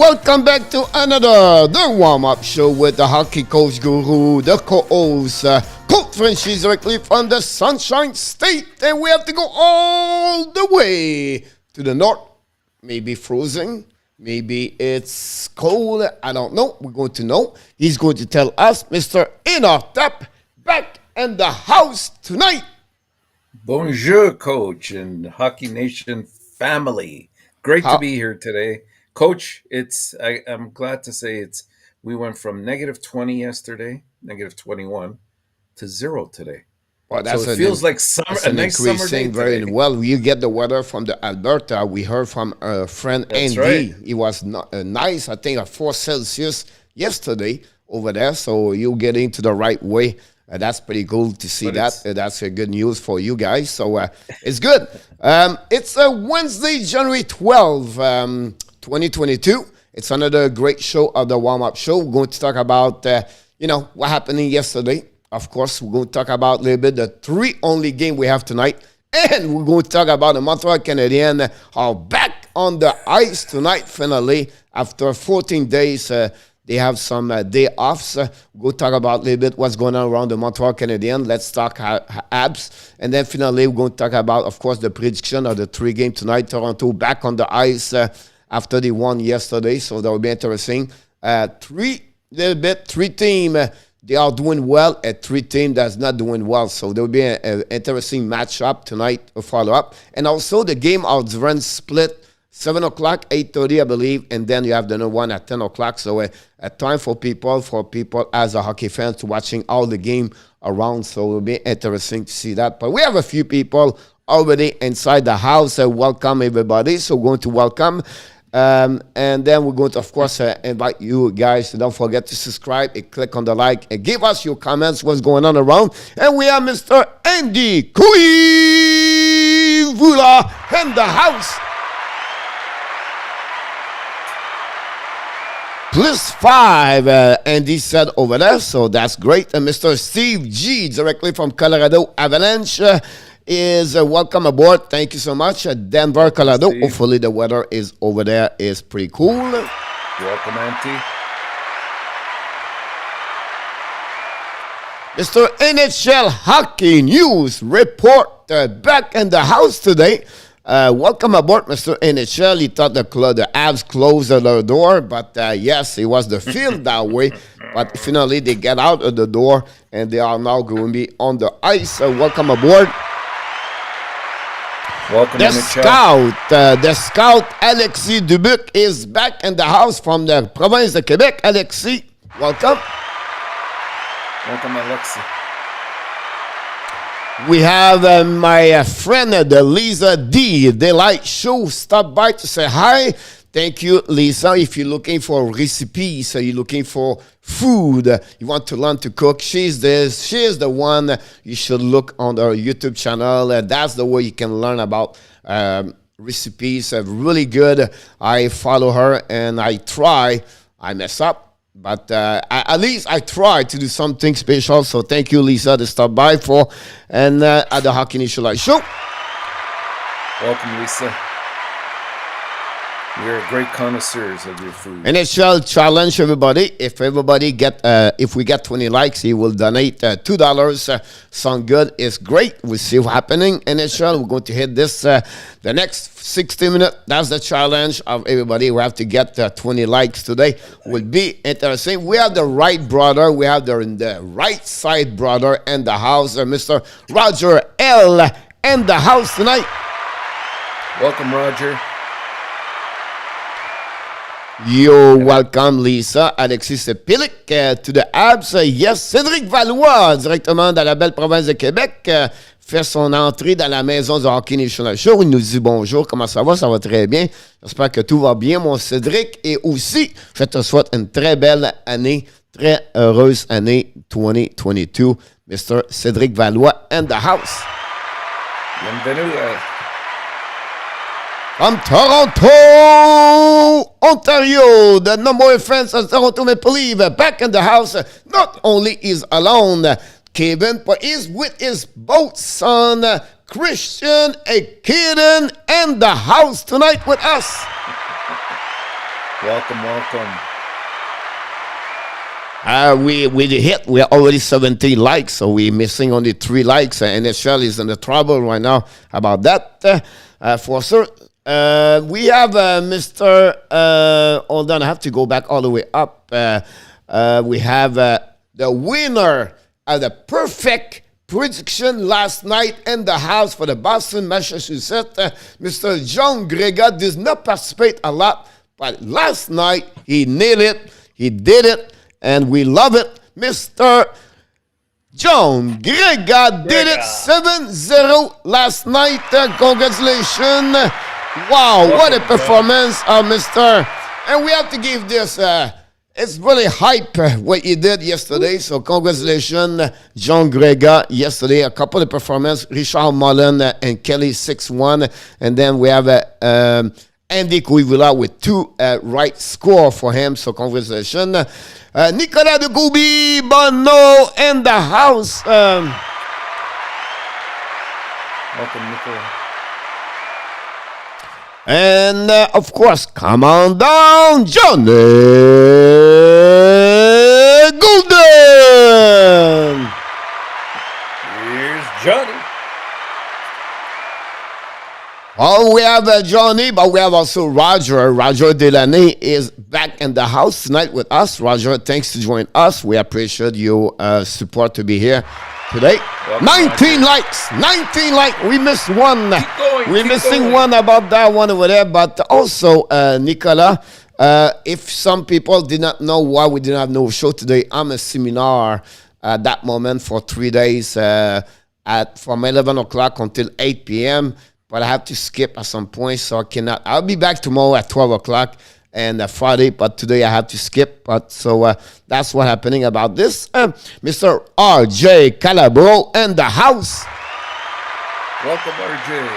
Welcome back to another The Warm-Up Show with the Hockey Coach Guru, the co-host, Coach Frenchies directly from the Sunshine State. And we have to go all the way to the north. Maybe frozen, maybe it's cold, I don't know. We're going to know. He's going to tell us, Mr. ENORTAP, back in the house tonight. Bonjour, Coach, and Hockey Nation family. Great to be here today. Coach, I'm glad to say we went from negative 20 yesterday, negative 21, to 0 today. Well, so it feels like summer, a nice summer day very today. well. You get the weather from the Alberta. We heard from our friend That's Andy. right. It was nice, I think, at 4 Celsius yesterday over there. So you're getting to the right way. That's pretty cool to see that. That's good news for you guys. So it's good. It's Wednesday, January 12, 2022. It's another great show of the warm-up show. We're going to talk about, what happened yesterday. Of course, we're going to talk about a little bit the 3 only game we have tonight. And we're going to talk about the Montreal Canadiens are back on the ice tonight, finally, after 14 days. They have some day offs. We'll talk about a little bit what's going on around the Montreal Canadiens. Let's talk Habs. And then finally, we're going to talk about, of course, the prediction of the 3 game tonight. Toronto back on the ice after they won yesterday. So that will be interesting. 3 team, they are doing well. 3 team that's not doing well. So there will be an interesting matchup tonight, a follow-up. And also the game of Duran split. 7 o'clock, 8:30, I believe, and then you have the other one at 10 o'clock. So a time for people as a hockey fans to watching all the game around. So it will be interesting to see that. But we have a few people already inside the house. Welcome, everybody. So we're going to welcome. And then we're going to, of course, invite you guys to don't forget to subscribe and click on the like and give us your comments, what's going on around. And we have Mr. Andy Kuivula in the house. +5, Andy said over there, so that's great. And Mr. Steve G, directly from Colorado Avalanche, is welcome aboard. Thank you so much. Denver, Colorado. Steve. Hopefully the weather is over there is pretty cool. Welcome, Auntie. Mr. NHL Hockey News report back in the house today. Welcome aboard, Mr. NHL. He thought the Avs closed their door, but yes, it was the field that way. But finally, they get out of the door, and they are now going to be on the ice. Welcome aboard. Welcome, The NHL. scout, Alexis Dubuc, is back in the house from the province of Quebec. Alexis, welcome. Welcome, Alexi. We have my friend, the Lisa D, Delight Show, stop by to say hi. Thank you, Lisa. If you're looking for recipes, you're looking for food, you want to learn to cook, she is the one you should look on our YouTube channel. That's the way you can learn about recipes. Really good. I follow her and I mess up. But at least I try to do something special. So thank you, Lisa, to stop by at the Hockey Nation Live Show. Welcome, Lisa. You're great connoisseurs of your food. And it shall challenge everybody. If we get 20 likes, he will donate $2. Sound good? It's great. We'll see what's happening. And it shall, we're going to hit this the next 60 minutes. That's the challenge of everybody. We have to get 20 likes today. Will be interesting. We have the right brother. We have the right side brother in the house. Mr. Roger L. in the house tonight. Welcome, Roger. Yo, welcome Lisa, Alexis Pilik to the Habs. Yes, Cédric Valois, directement dans la belle province de Québec, fait son entrée dans la maison du Hockey National Show. Il nous dit bonjour, comment ça va? Ça va très bien. J'espère que tout va bien, mon Cédric. Et aussi, je te souhaite une très belle année, très heureuse année 2022. Mr. Cédric Valois in the house. Bienvenue. From Toronto, Ontario, the number one fans of Toronto Maple Leafs back in the house. Not only is alone Kevin, but is with his both son Christian, a kid in the house tonight with us. Welcome, welcome. We're already 70 likes, so we're missing only 3 likes. NHL is in the trouble right now about that. For sure. We have Mr. Hold on, I have to go back all the way up. We have the winner of the perfect prediction last night in the house for the Boston, Massachusetts. Mr. John Grega does not participate a lot, but last night he nailed it. He did it, and we love it. Mr. John Grega did it 7-0 last night. Congratulations. Wow, what a performance, Mr. And we have to give this, it's really hype what you did yesterday. So congratulations, John Grega, yesterday. A couple of performances, Richard Mullen and Kelly 6-1. And then we have Andy Cuivula with 2 right score for him. So congratulations. Nicolas de Goubi Bono in the house. Welcome, Nicolas. And, of course, come on down, Johnny Golden. Here's Johnny. Oh, we have Johnny, but we have also Roger. Roger Delaney is back in the house tonight with us. Roger, thanks to join us. We appreciate your support to be here today. Welcome, 19 likes. 19 likes. We missed one. We're missing one about that one over there. But also, Nicolas, if some people did not know why we didn't have no show today, I'm a seminar at that moment for 3 days from 11 o'clock until 8 p.m., but I have to skip at some point, so I cannot. I'll be back tomorrow at 12 o'clock and Friday, but today I have to skip. But so that's what's happening about this. Mr. R.J. Calabro in the house. Welcome, R.J.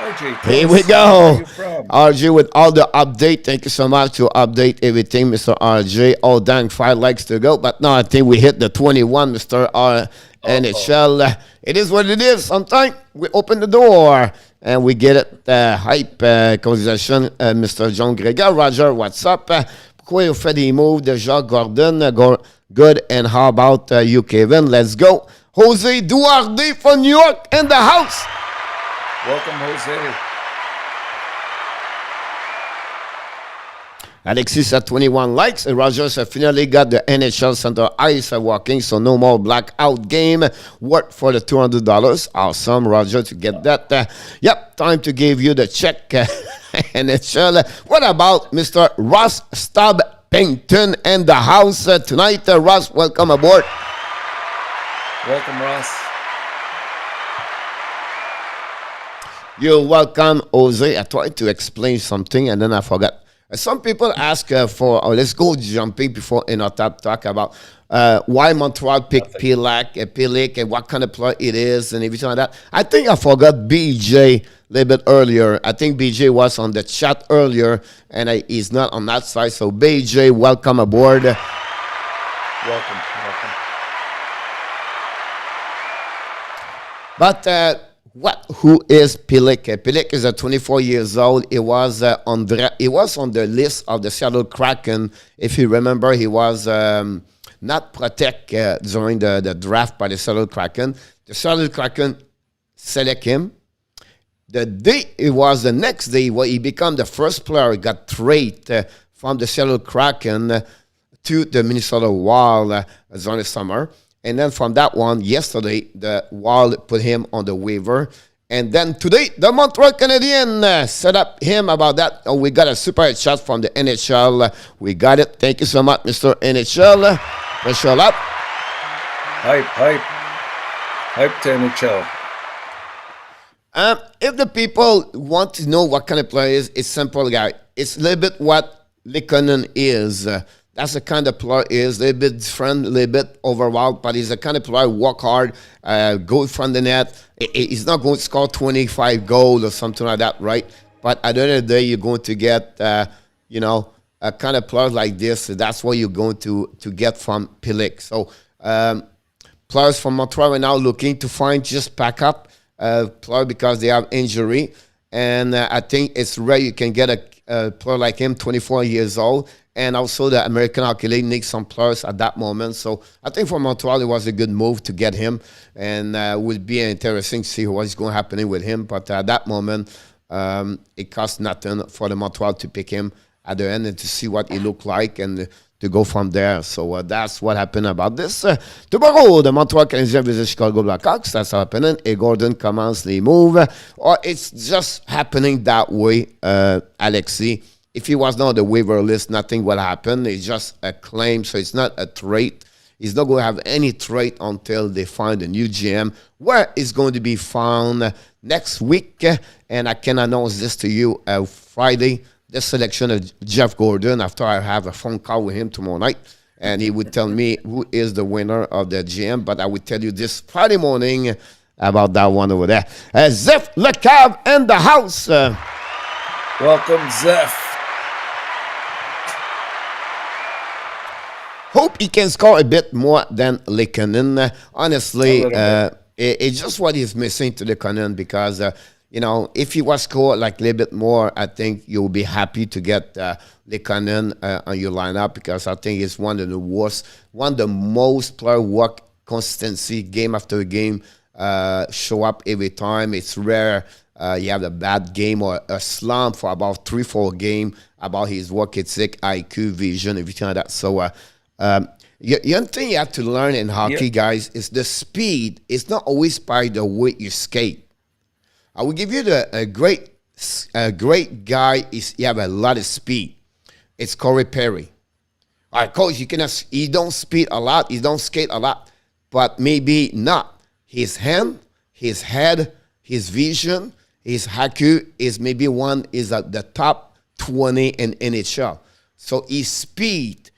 R.J. Here we go. R.J. with all the update. Thank you so much to update everything, Mr. R.J. Oh, dang, 5 likes to go. But no, I think we hit the 21, Mr. R. NHL. It is what it is. Sometimes we open the door and we get it. Hype. Congratulations, Mr. John Grega. Roger, what's up? Pourquoi vous faites des moves déjà? Gordon, good. And how about you, Kevin? Let's go. Jose Duarte from New York in the house. Welcome, Jose. Alexis at 21 likes. Rogers finally got the NHL Center ice working, so no more blackout game. Work for the $200. Awesome, Roger, to get that. Yep, time to give you the check. NHL. What about Mr. Ross Stubbington in the house tonight? Ross, welcome aboard. Welcome, Ross. You're welcome, Jose. I tried to explain something and then I forgot. Some people ask let's go jumping before ENORTAP talk about why Montreal picked Pilik and what kind of player it is and everything like that. I think I forgot BJ a little bit earlier. I think BJ was on the chat earlier and he's not on that side. So BJ, welcome aboard. Welcome. But who is Pilik? Pilik is 24 years old. He was on the list of the Seattle Kraken. If you remember, he was not protected during the draft by the Seattle Kraken. The Seattle Kraken select him. The next day where he became the first player, he got traded from the Seattle Kraken to the Minnesota Wild during the summer. And then from that one, yesterday, the Wild put him on the waiver. And then today, the Montreal Canadiens set up him about that. Oh, we got a super chat from the NHL. We got it. Thank you so much, Mr. NHL. Pressure up. Hype to NHL. If the people want to know what kind of player is, it's simple, guy. It's a little bit what Likonen is. That's the kind of player is a little bit different, a little bit overall, but he's the kind of player work hard, go from the net. He's not going to score 25 goals or something like that, right? But at the end of the day, you're going to get, a kind of player like this. So that's what you're going to get from Pilik. So players from Montreal are now looking to find just backup player because they have injury. And I think it's rare you can get a player like him, 24 years old. And also the American Hockey League needs some players at that moment. So I think for Montreal, it was a good move to get him. And would be interesting to see what's going to happen with him. But at that moment, it cost nothing for the Montreal to pick him at the end and to see what he looked like and to go from there. So that's what happened about this. Tomorrow, the Montreal Canadiens visit Chicago Blackhawks. That's happening. A Gordon commence the move. Or it's just happening that way, Alexi. If he was not on the waiver list, nothing will happen. It's just a claim, so it's not a trade. He's not going to have any trade until they find a new GM, where it's going to be found next week. And I can announce this to you Friday, the selection of Jeff Gordon, after I have a phone call with him tomorrow night. And he would tell me who is the winner of the GM. But I would tell you this Friday morning about that one over there. Zeph Lecave in the house. Welcome, Zeph. Hope he can score a bit more than Lekanen. Honestly, it's just what he's missing to Lekanen because, if he was scored like a little bit more, I think you'll be happy to get Lekanen on your lineup because I think it's one of the worst, one of the most player work consistency game after game show up every time. It's rare you have a bad game or a slump for about 3-4 games about his work ethic, IQ, vision, everything like that. So, one thing you have to learn in hockey, guys, is the speed. It's not always by the way you skate. I will give you a great guy. You have a lot of speed. It's Corey Perry. All right, coach, he don't speed a lot. He don't skate a lot, but maybe not. His hand, his head, his vision, his IQ is maybe is at the top 20 in NHL. So his speed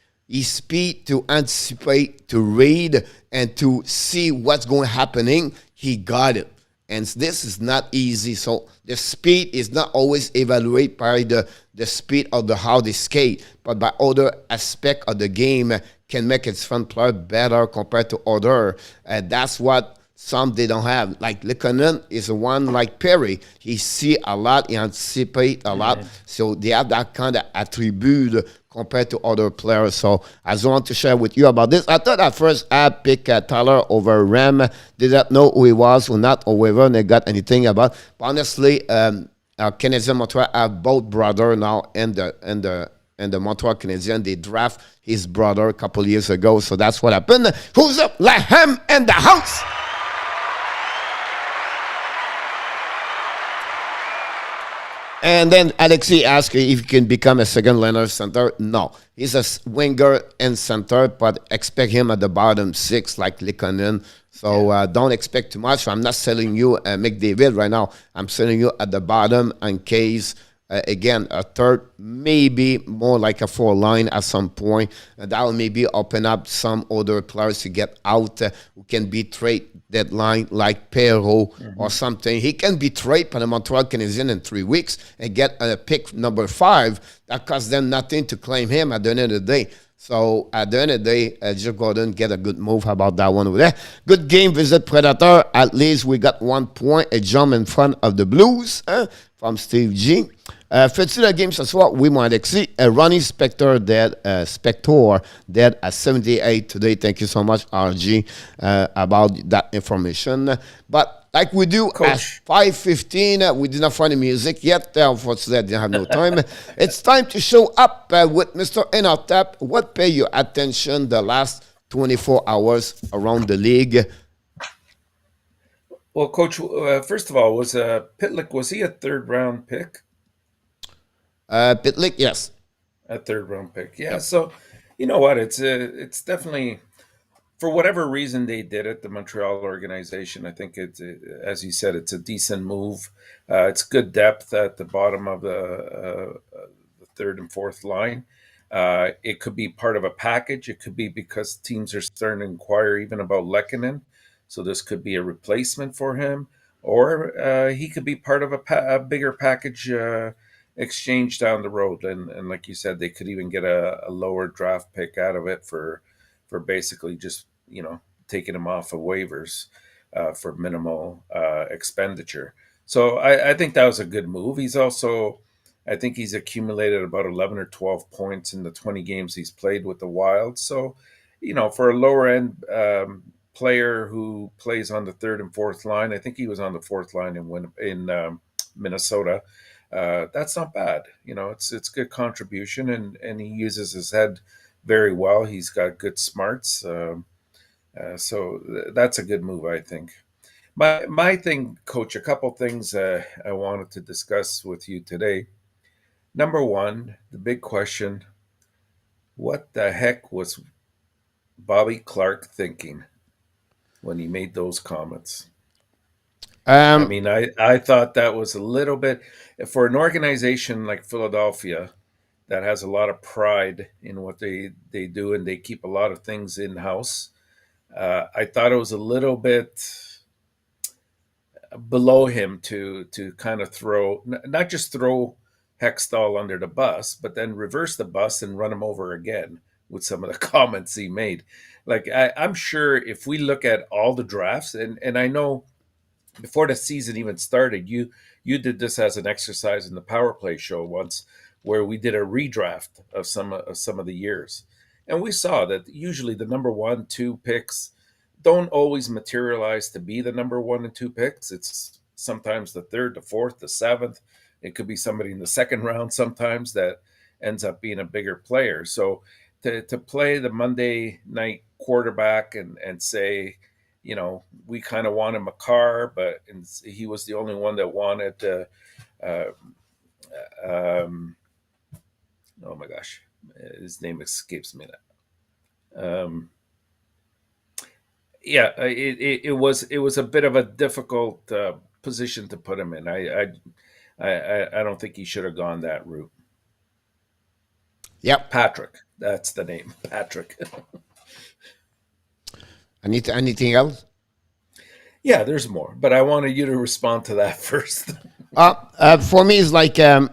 to anticipate, to read, and to see what's going happening, he got it. And this is not easy. So the speed is not always evaluated by the speed of how they skate, but by other aspect of the game can make its front player better compared to other. That's what some they don't have. Like Lekanen is one like Perry. He see a lot, he anticipate a lot. So they have that kind of attribute compared to other players. So I just want to share with you about this. I thought at first I'd pick Tyler over Ram. Did not know who he was or not or whether they got anything about. But honestly, Canadiens Montreal have both brother now and the Montreal Canadiens. They draft his brother a couple years ago. So that's what happened. Who's up? Lahem in the house. And then Alexi asked if he can become a second liner center. No, he's a winger and center, but expect him at the bottom six like Lekanen. So don't expect too much. I'm not selling you McDavid right now. I'm selling you at the bottom in case, again, a third, maybe more like a 4-line at some point. That will maybe open up some other players to get out who can be trade deadline like Perrault or something. He can be traded by the Montreal Canadiens in 3 weeks and get a pick number 5. That costs them nothing to claim him at the end of the day. So at the end of the day, Jeff Gordon get a good move. How about that one over there? Good game, visit Predator. At least we got 1 point, a jump in front of the Blues from Steve G. Fais-tu la game ce soir? Oui, mon Alexis. Ronnie Spector dead at 78 today. Thank you so much, RG, about that information. But like we do at 5:15, we did not find the music yet. Unfortunately, I didn't have no time. It's time to show up with Mr. ENORTAP. What pay your attention the last 24 hours around the league? Well, Coach, first of all, was Pitlick, was he a third-round pick? Pitlick, yes. A third-round pick, yeah. So, you know what? It's definitely, for whatever reason they did it, the Montreal organization. I think it's, as you said, it's a decent move. It's good depth at the bottom of the third and fourth line. It could be part of a package. It could be because teams are starting to inquire even about Lekanen. So this could be a replacement for him, or he could be part of a bigger package exchange down the road. And like you said, they could even get a lower draft pick out of it for basically just, taking him off of waivers for minimal expenditure. So I think that was a good move. He's also, I think he's accumulated about 11 or 12 points in the 20 games he's played with the Wild. So, for a lower end player who plays on the third and fourth line, I think he was on the fourth line in Minnesota. That's not bad. It's good contribution, and he uses his head very well. He's got good smarts. So that's a good move, I think. My thing, Coach, a couple things I wanted to discuss with you today. Number one, the big question: what the heck was Bobby Clark thinking when he made those comments? I Um, mean, I thought that was a little bit for an organization like Philadelphia that has a lot of pride in what they do, and they keep a lot of things in house. I thought it was a little bit below him to kind of not just throw Hextall under the bus, but then reverse the bus and run him over again with some of the comments he made. Like I'm sure if we look at all the drafts, and I know before the season even started, you did this as an exercise in the power play show once, where we did a redraft of some of the years, and we saw that usually the number 1, 2 picks don't always materialize to be the number 1 and 2 picks. It's sometimes the third, the fourth, the seventh. It could be somebody in the second round sometimes that ends up being a bigger player. So to play the Monday night quarterback and say, we kind of wanted McCarr, but he was the only one that wanted. Uh, um, oh my gosh, his name escapes me now. Yeah, it was a bit of a difficult position to put him in. I don't think he should have gone that route. yep. Patrick, that's the name, Patrick. Anything else? Yeah, there's more, but I wanted you to respond to that first. For me, it's like the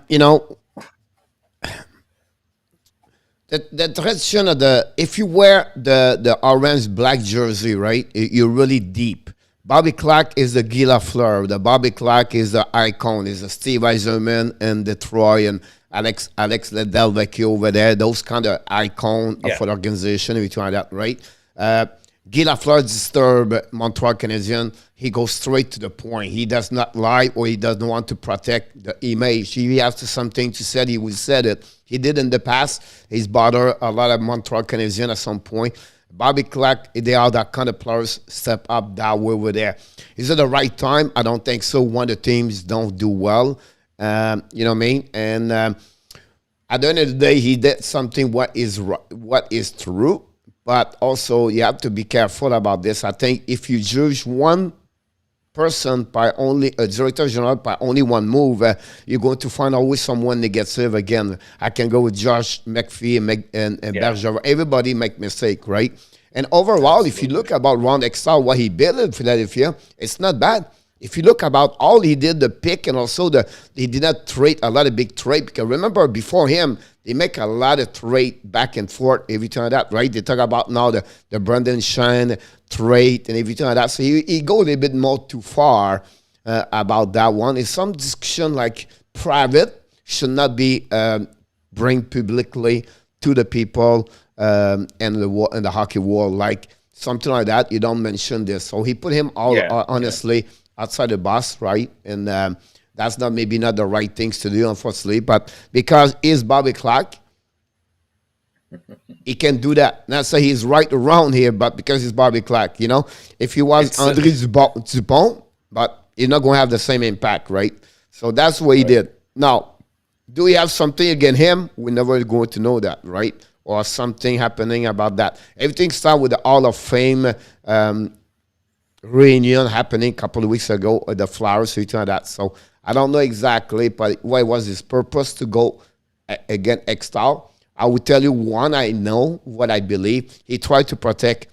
tradition of if you wear the orange black jersey, right, you're really deep. Bobby Clark is the Guy Lafleur. The Bobby Clark is the icon. Is the Steve Eiserman and Detroit and Alex Delvecchio over there. Those kind of icon Yeah. for the organization. We try that, right? Guy Lafleur disturb Montreal Canadiens. He goes straight to the point. He does not lie, or he doesn't want to protect the image. He has something to say, he will say it. He did in the past. He's bothered a lot of Montreal Canadiens at some point. Bobby Clark, they are that kind of players step up that way over there. Is it the right time? I don't think so. When the teams don't do well, you know what I mean? And at the end of the day, he did something what is true. But also, you have to be careful about this. I think if you judge one person by only a director general by only one move, you're going to find always someone negative again. I can go with Josh McPhee and Bergeron. Everybody make mistake, right? And overall, if you look about Ron Extall, what he built in Philadelphia, it's not bad. If you look about all he did, the pick, and also he did not trade a lot of big trade, because remember before him, they make a lot of trade back and forth every time like that, right? They talk about now the Brendan Shine trade and everything like that. So he go a little bit more too far about that one. It's some discussion like private should not be bring publicly to the people and the hockey world, like something like that. You don't mention this. So he put him honestly outside the box, right? And that's maybe not the right things to do, unfortunately. But because he's Bobby Clark, he can do that. Not say he's right around here, but because he's Bobby Clark, if he was Andre Dupont, but he's not going to have the same impact, right? So that's what he did. Now, do we have something against him? We're never going to know that, right? Or something happening about that. Everything started with the Hall of Fame reunion happening a couple of weeks ago at the Flowers, something like that. So I don't know exactly, but what was his purpose to go against Extall? I will tell you one, I know what I believe. He tried to protect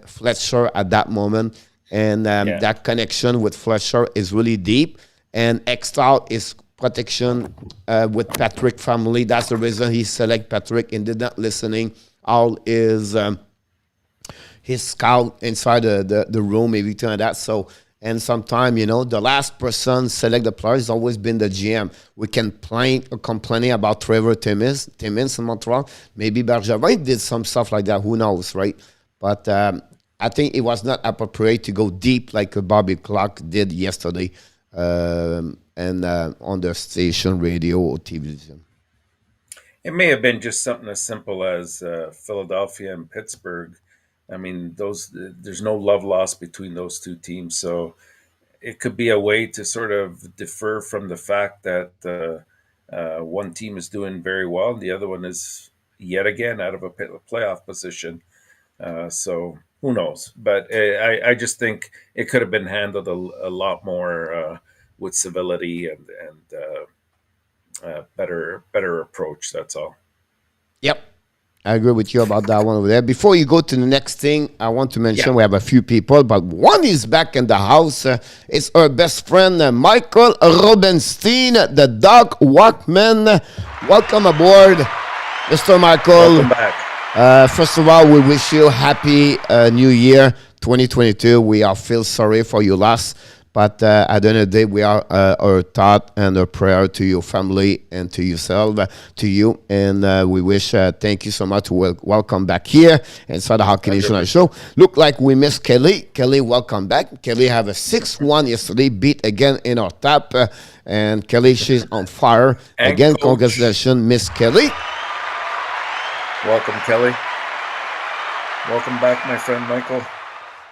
Fletcher at that moment, and that connection with Fletcher is really deep. And Extall is protection with Patrick family. That's the reason he select Patrick and did not listening all his scout inside the room, everything like that. So And sometimes, the last person select the players has always been the GM. We can complaining about Trevor Timmins in Montreal. Maybe Bergevin did some stuff like that. Who knows, right? But I think it was not appropriate to go deep like Bobby Clark did yesterday and on the station, radio, or television. It may have been just something as simple as Philadelphia and Pittsburgh. I mean, there's no love lost between those two teams, so it could be a way to sort of defer from the fact that one team is doing very well and the other one is yet again out of a playoff position. So who knows? But I just think it could have been handled a lot more with civility and better approach. That's all. Yep. I agree with you about that one over there. Before you go to the next thing, I want to mention we have a few people, but one is back in the house. It's our best friend, Michael Rubenstein, the dog walkman. Welcome aboard, Mr. Michael. Welcome back. First of all, we wish you happy New Year 2022. We are feel sorry for your loss. But at the end of the day, we are our thought and our prayer to your family and to yourself, to you. And we wish, thank you so much. Welcome back here inside the Hockey Nation Show. Look like we missed Kelly. Kelly, welcome back. Kelly have a 6-1 yesterday, beat again in our tap. And Kelly, she's on fire. And again, Coach. Congratulations, Miss Kelly. Welcome, Kelly. Welcome back, my friend Michael.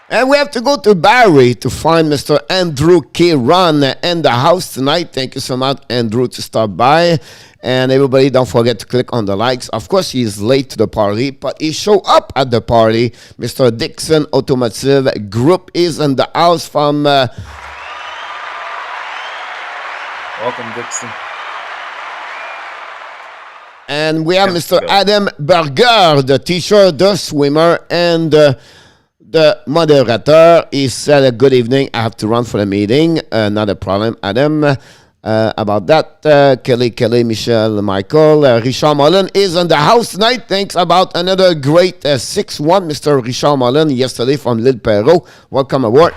And we have to go to Barrie to find Mr. Andrew K. Ron in the house tonight. Thank you so much, Andrew, to stop by. And everybody, don't forget to click on the likes. Of course, he's late to the party, but he showed up at the party. Mr. Dixon Automotive Group is in the house from... Welcome, Dixon. And we have Mr. Adam Berger, the teacher, the swimmer, and... the moderator. He said, good evening, I have to run for the meeting. Not a problem, Adam. About that, Kelly, Michelle, Michael. Richard Mullen is in the house tonight. Thanks about another great 6-1, Mr. Richard Mullen, yesterday from L'Île Perrot. Welcome aboard.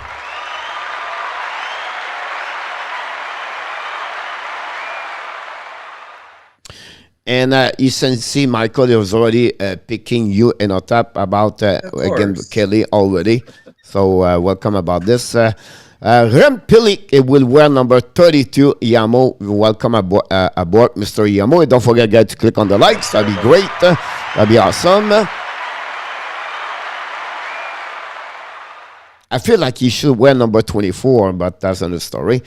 And you can see Michael was already picking you in our tap about, again, Kelly already. So welcome about this. Rem Pilik will wear number 32, Yamo. Welcome aboard, Mr. Yamo. And don't forget, guys, to click on the likes. That'd be great. That'd be awesome. I feel like he should wear number 24, but that's another story.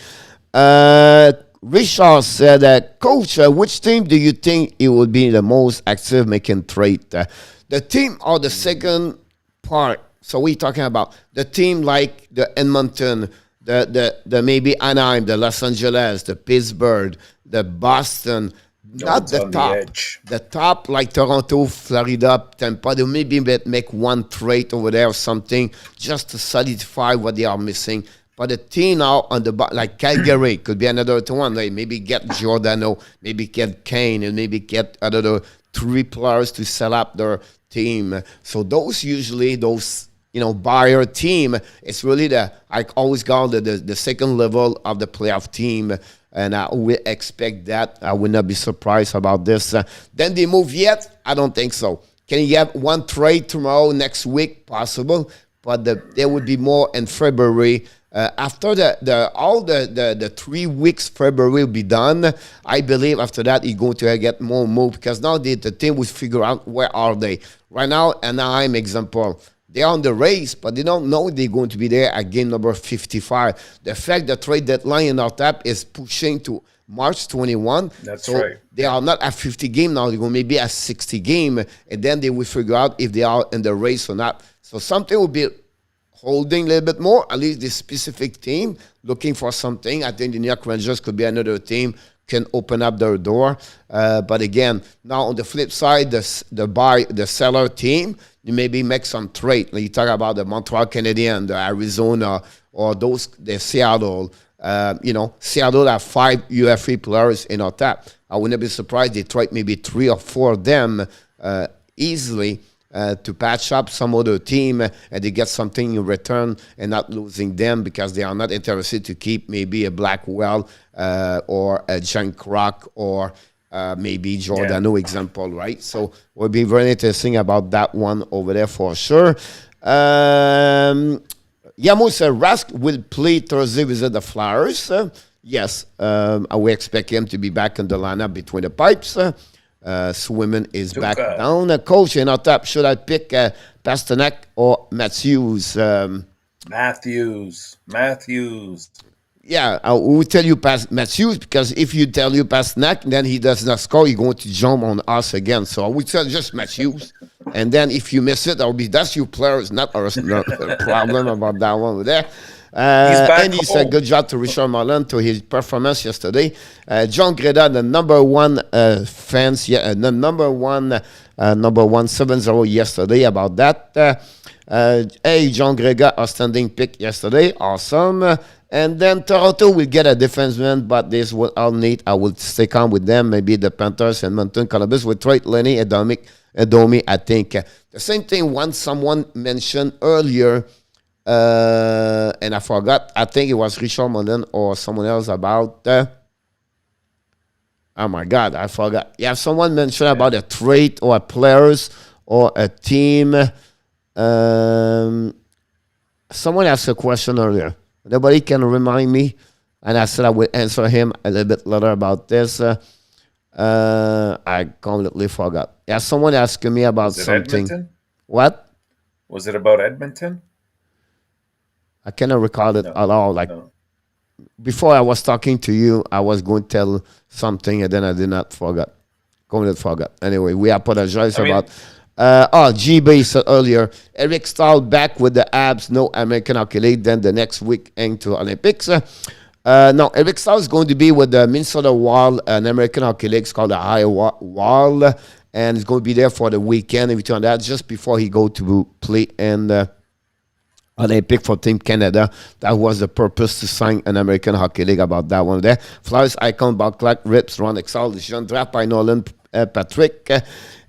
Richard said, Coach, which team do you think it would be the most active making trade? The team or the second part? So we're talking about the team like the Edmonton, the maybe Anaheim, the Los Angeles, the Pittsburgh, the Boston, not the top. The top like Toronto, Florida, Tampa. They maybe make one trade over there or something just to solidify what they are missing. But the team now on the like Calgary could be another one. Like maybe get Giordano, maybe get Kane, and maybe get another 3 players to sell up their team. So those usually buyer team. It's really I always call the second level of the playoff team, and I will expect that. I will not be surprised about this. Then they move yet? I don't think so. Can you have one trade tomorrow, next week? Possible, but there would be more in February. After all the 3 weeks February will be done, I believe after that he's going to get more move because now the team will figure out where are they. Right now, Anaheim example, they're on the race, but they don't know they're going to be there at game number 55. The fact the trade deadline in our tap is pushing to March 21. That's so right. They are not at 50 game now. They're going to maybe at 60 game, and then they will figure out if they are in the race or not. So something will be holding a little bit more, at least this specific team looking for something. I think the New York Rangers could be another team, can open up their door. But again, now on the flip side, the seller team, you maybe make some trade. Like you talk about the Montreal Canadiens, the Arizona, or the Seattle. Seattle have 5 UFA players in our tap. I wouldn't be surprised they trade maybe 3 or 4 of them easily. to patch up some other team and they get something in return and not losing them because they are not interested to keep maybe a Blackwell or a Junk Rock or maybe Giordano example, right? So will be very interesting about that one over there for sure. Yamo said Rask will play Thursday with the Flyers. Yes, we expect him to be back in the lineup between the pipes. Swimmen is back down. Coach, ENORTAP, should I pick Pasternak or Matthews? Matthews. Yeah, I will tell you Matthews because if you tell you Pasternak, then he does not score, he's going to jump on us again. So I would tell just Matthews. And then if you miss it, that's your players, not our problem about that one over there. And he said good job to Richard Marlin to his performance yesterday. John Greda, the number one fans, the number one 7-0 yesterday about that. Hey, John Grega, outstanding pick yesterday. Awesome. And then Toronto will get a defenseman, but this will all need. I will stick on with them. Maybe the Panthers and Edmonton Columbus will trade Lenny Adomi, I think. The same thing once someone mentioned earlier, and I forgot. I think it was Richard Mullen or someone else about. Oh my God, I forgot. Yeah, someone mentioned about a trade or a players or a team. Someone asked a question earlier. Nobody can remind me, and I said I would answer him a little bit later about this. I completely forgot. Yeah, someone asked me about something. Edmonton? What? Was it about Edmonton? I cannot recall it at all. Before I was talking to you, I was going to tell something, and then I did not forget. Completely forgot. Anyway, we apologize about. G-Bay said earlier, Eric Stahl back with the abs, no American Hockey League, then the next week into Olympics. No, Eric Stahl is going to be with the Minnesota Wild, an American Hockey League called the Iowa Wild, and he's going to be there for the weekend, everything on that, just before he go to play in Olympic for Team Canada. That was the purpose to sign an American Hockey League about that one there. Flyers icon, Bob Clark, Rips, Ron Exal, Jean Draft by Nolan Patrick.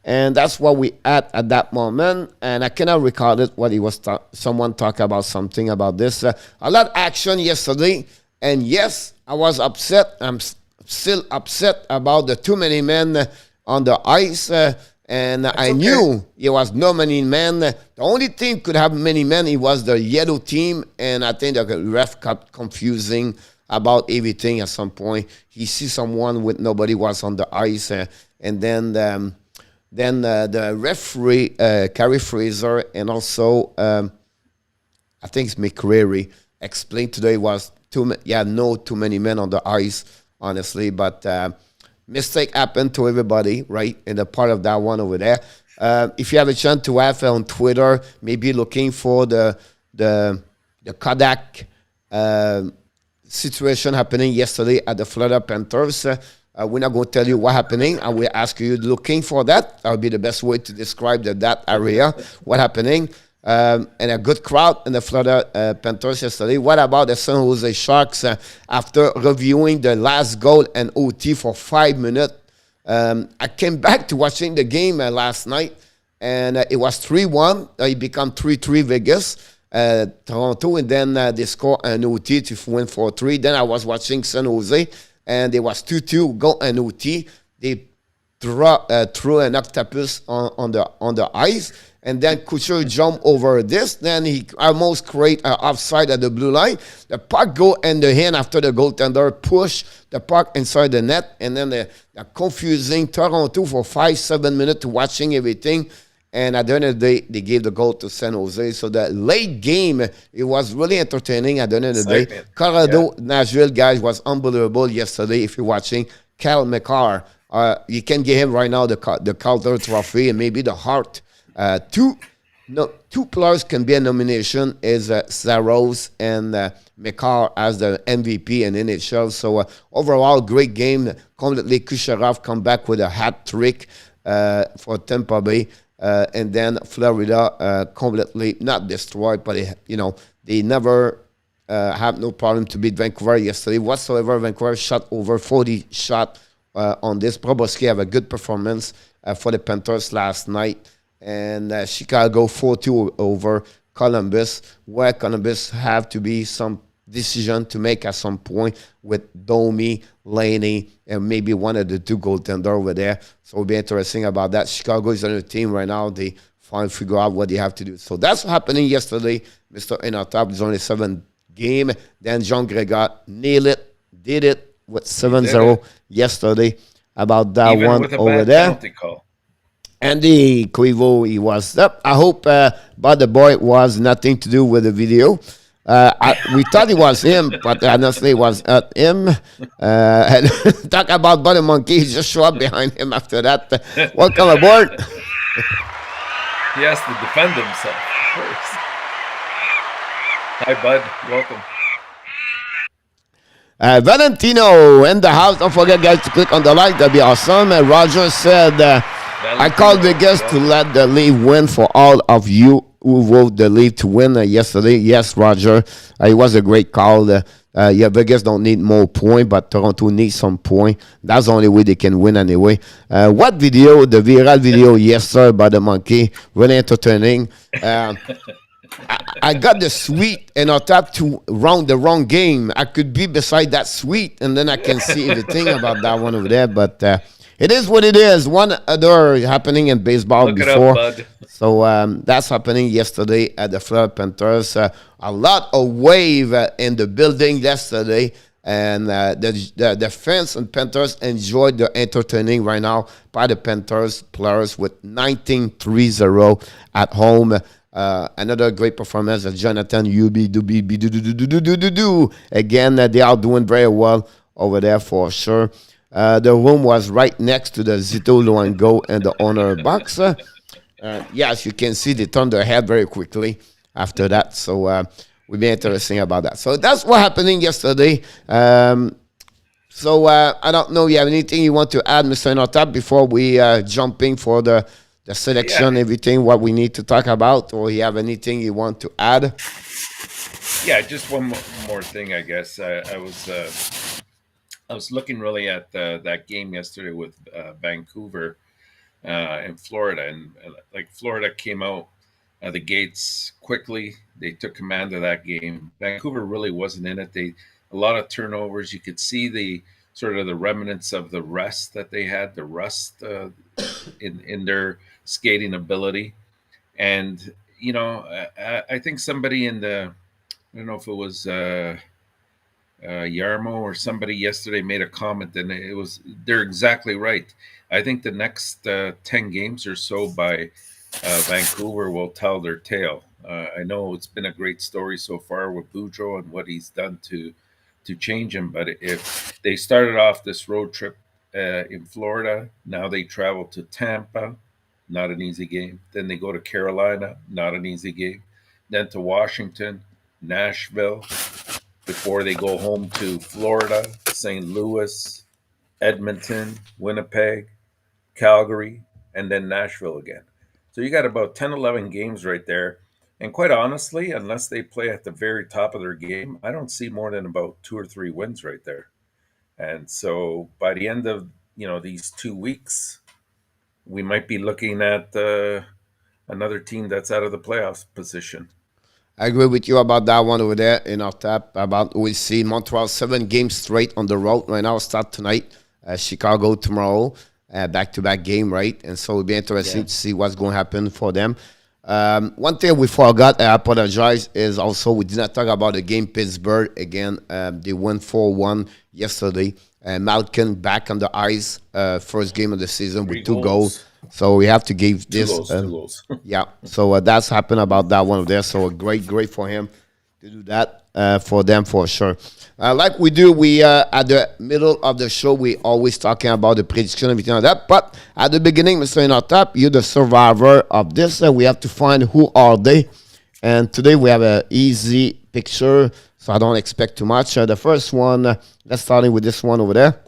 And that's what we at that moment. And I cannot recall it, what he was someone talk about something about this. A lot of action yesterday. And yes, I was upset. I'm still upset about the too many men on the ice. And I knew it was no many men. The only team could have many men, it was the yellow team. And I think the ref got confusing about everything at some point. He see someone with nobody was on the ice. And then the referee, Carrie Fraser, and also I think it's McCreary, explained today was too many men on the ice, honestly. But mistake happened to everybody, right? In the part of that one over there. If you have a chance to have on Twitter, maybe looking for the Kodak situation happening yesterday at the Florida Panthers. We're not going to tell you what happening. I will ask you looking for that. That would be the best way to describe that area, what happening. And a good crowd in the Florida Panthers yesterday. What about the San Jose Sharks after reviewing the last goal and OT for 5 minutes? I came back to watching the game last night, and it was 3-1. It became 3-3 Vegas. Toronto, and then they score an OT to win 4-3. Then I was watching San Jose, and it was 2-2, go an OT. They threw an octopus on the ice, and then Couture jumped over this. Then he almost create an offside at the blue line. The puck go in the hand after the goaltender push the puck inside the net, and then the confusing Toronto for 5-7 minutes watching everything. And at the end of the day, they gave the goal to San Jose. So the late game, it was really entertaining at the end of the day. Colorado, Nashville, guys, was unbelievable yesterday. If you're watching, Cal McCarr, you can give him right now the Calder Trophy and maybe the Hart. Two players can be a nomination is Saros and McCarr as the MVP in NHL. So overall, great game. Completely Kucherov come back with a hat trick for Tampa Bay. And then Florida completely not destroyed, but they never have no problem to beat Vancouver yesterday whatsoever. Vancouver shot over 40 shot on this. Bobrovsky have a good performance for the Panthers last night. and Chicago 4-2 over Columbus, where Columbus have to be some decision to make at some point with Domi, Laney, and maybe one of the two goaltender over there. So it'll be interesting about that. Chicago is on the team right now. They finally figure out what they have to do. So that's happening yesterday. Mr. ENORTAP is only 7 game. Then Jean Gregor nailed it, did it with 7-0 yesterday. About that Even one with a over bad there. penalty call. Andy Quivo, he was up. I hope but the boy was nothing to do with the video. We thought it was him, but honestly, it was not him. And talk about Buddy Monkey, he just showed up behind him after that. Welcome aboard. He has to defend himself first. Hi, Bud. Welcome. Valentino in the house. Don't forget, guys, to click on the like. That'd be awesome. Roger said, I called Vegas to let the league win for all of you who voted the league to win yesterday. Yes, Roger. It was a great call. Vegas don't need more points, but Toronto needs some points. That's the only way they can win anyway. What video? The viral video, yes, sir, by the monkey. Really entertaining. I got the suite and I tapped to round the wrong game. I could be beside that suite and then I can see everything about that one over there. But it is what it is. One other happening in baseball Look before. it up, Bud. So that's happening yesterday at the Florida Panthers. A lot of wave in the building yesterday. And the fans and Panthers enjoyed the entertaining right now by the Panthers players with 19-3-0 at home. Another great performance of Jonathan Ubi. Again, they are doing very well over there for sure. The room was right next to the Zito Luango and the owner box. Yes, you can see they turned their head very quickly after that. So we'll be interesting about that. So that's what happening yesterday. So I don't know. You have anything you want to add, Mr. ENORTAP, before we jumping for the selection, everything, what we need to talk about, or you have anything you want to add? Yeah, just one more thing, I guess. I was looking really at that game yesterday with Vancouver in Florida, and like Florida came out the gates quickly. They took command of that game. Vancouver really wasn't in it. A lot of turnovers. You could see the sort of the remnants of the rust that they had, the rust in their skating ability. And I think somebody in I don't know if it was Yarmo or somebody yesterday made a comment, and they're exactly right. I think the next 10 games or so by Vancouver will tell their tale. I know it's been a great story so far with Boudreau and what he's done to change him, but if they started off this road trip in Florida, now they travel to Tampa, not an easy game. Then they go to Carolina, not an easy game. Then to Washington, Nashville, before they go home to Florida, St. Louis, Edmonton, Winnipeg, Calgary, and then Nashville again. So you got about 10, 11 games right there. And quite honestly, unless they play at the very top of their game, I don't see more than about 2 or 3 wins right there. And so by the end of these 2 weeks, we might be looking at another team that's out of the playoffs position. I agree with you about that one over there in our tap. We see Montreal 7 games straight on the road right now. Start tonight, Chicago tomorrow, back-to-back game, right? And so it'll be interesting to see what's going to happen for them. One thing we forgot, I apologize, is also we did not talk about the game Pittsburgh again. They won 4-1 yesterday. Malkin back on the ice, first game of the season with 2 goals. So we have to give this. 2 goals. Yeah, so that's happened about that one there. So great for him to do that for them for sure. Like we do, we at the middle of the show, we always talking about the prediction and everything like that. But at the beginning, Mr. ENORTAP, you're the survivor of this. We have to find who are they. And today we have an easy picture, so I don't expect too much. The first one, let's start with this one over there.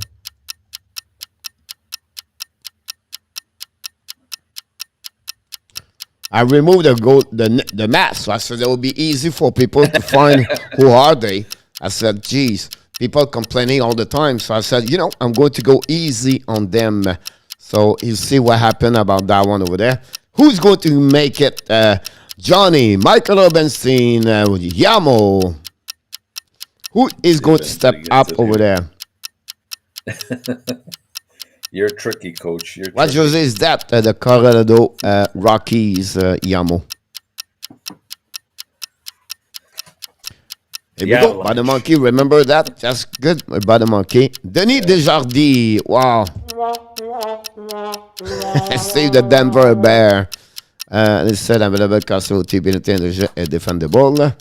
I removed the mask, so I said it will be easy for people to find who are they. I said, geez, people complaining all the time. So I said, I'm going to go easy on them. So you see what happened about that one over there. Who's going to make it? Johnny, Michael Obenstein, Yamo. Who is going to step up over there? You're tricky, Coach. You're what tricky. jersey is that? The Colorado Rockies, Yamo. Here we go. By the monkey. Remember that? That's good. By the monkey. Denis Desjardins. Wow. Save the Denver Bear. This said available Castro TP and defendable.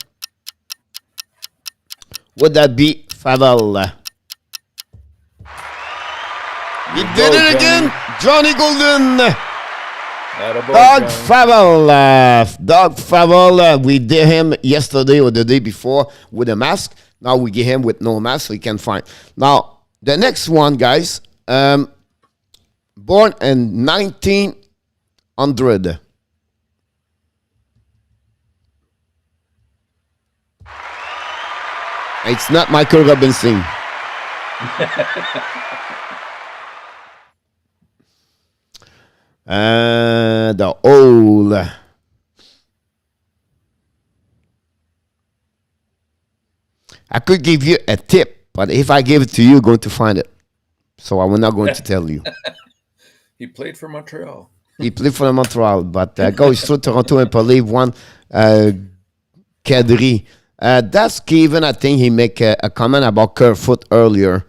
Would that be Favel? He did it again. Johnny Golden. Doug Favel. Doug Favel. We did him yesterday or the day before with a mask. Now we get him with no mask so he can find. Now, the next one, guys. Born in 1900. It's not Michael Robinson. The old. I could give you a tip, but if I give it to you, you're going to find it. So I'm not going to tell you. He played for Montreal. He played for Montreal, but goes through Toronto and believe one Kadri. That's Kevin. I think he make a comment about Kerfoot earlier.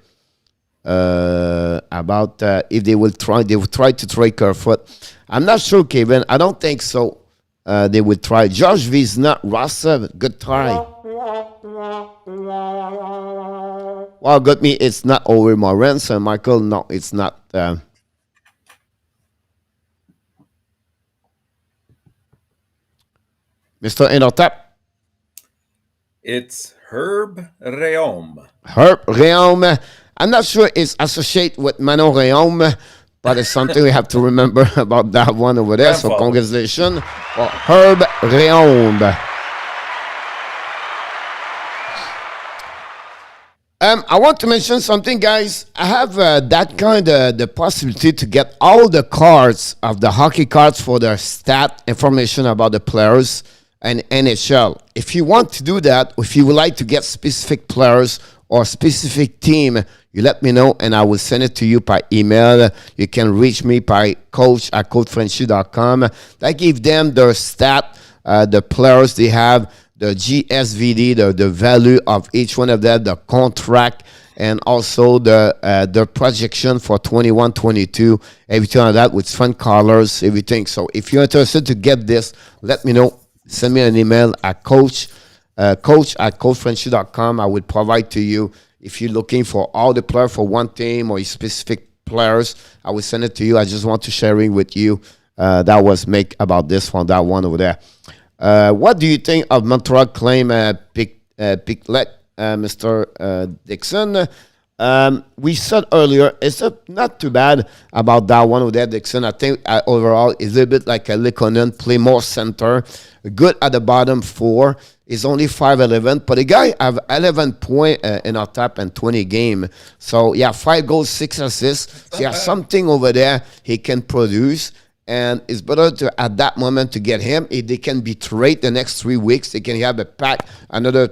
About if they will try to trade Kerfoot. I'm not sure, Kevin. I don't think so. They will try. Josh Vizna, Rasa, good try. Well, got me. It's not over Morens and Michael. No, it's not. Mr. ENORTAP. It's Herb Réaume. Herb Réaume. I'm not sure it's associated with Manon Réaume, but it's something we have to remember about that one over there. So congratulations for Herb Réaume. I want to mention something, guys. I have that kind of the possibility to get all the cards of the hockey cards for the stat information about the players and NHL. If you want to do that, if you would like to get specific players or specific team, you let me know and I will send it to you by email. You can reach me by coach@coachfrenchy.com. I give them their stat, the players they have, the GSVD, the value of each one of them, the contract, and also the projection for 21-22, everything like that with fun colors, everything. So if you're interested to get this, let me know. Send me an email at coach@coachfrenchy.com. I will provide to you. If you're looking for all the players for one team or specific players, I will send it to you. I just want to sharing with you. That was make about this one, that one over there. What do you think of Montreal claim Picklet, Mr. Dixon? We said earlier, it's not too bad about that one with that Dixon. I think overall it's a little bit like a Lekonen, play more center, good at the bottom four. He's only 5'11", but the guy have 11 points in our top and 20 game. So yeah, 5 goals, 6 assists. So yeah, something over there he can produce. And it's better to at that moment to get him. If they can be trade the next 3 weeks, they can have a pack, another